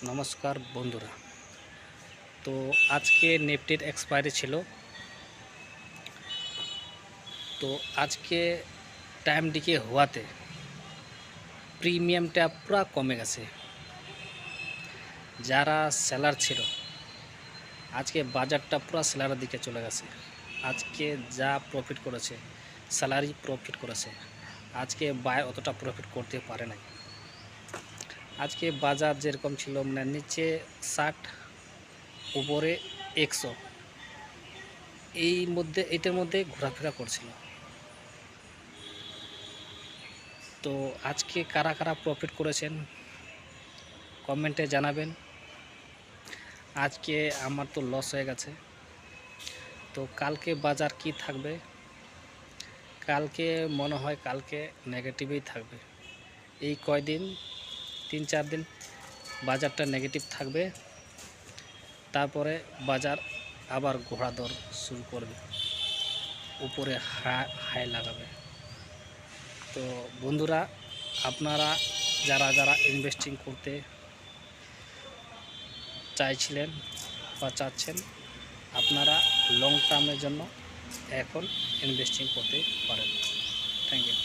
নমস্কার বন্ধুরা। তো আজকে নিফটির এক্সপায়ারি ছিল। তো আজকে টাইম ডিকে হওয়াতে প্রিমিয়ামটা পুরো কমে গেছে। যারা সেলার ছিল আজকে বাজারটা পুরো সেলারের দিকে চলে গেছে। আজকে যা প্রফিট করেছে স্যালারি প্রফিট করেছে, আজকে বায়ার অতটা প্রফিট করতে পারে নাই। আজকে বাজার যেরকম ছিল মানে নিচে 60, উপরে 100, এটার মধ্যে ঘোরাফেরা করছিল। তো আজকে কারা কারা প্রফিট করেছেন কমেন্টে জানাবেন। আজকে আমার তো লস হয়ে গেছে। তো কালকে বাজার কি থাকবে? কালকে মনে হয় কালকে নেগেটিভই থাকবে। এই কয়দিন 3-4 দিন বাজারটা নেগেটিভ থাকবে, তারপরে বাজার আবার ঘোড়া দৌড় শুরু করবে, উপরে হাই লাগাবে। তো বন্ধুরা, আপনারা যারা যারা ইনভেস্টিং করতে চাইছিলেন বা চাচ্ছেন, আপনারা লং টার্মের জন্য এখন ইনভেস্টিং করতে পারেন। Thank you.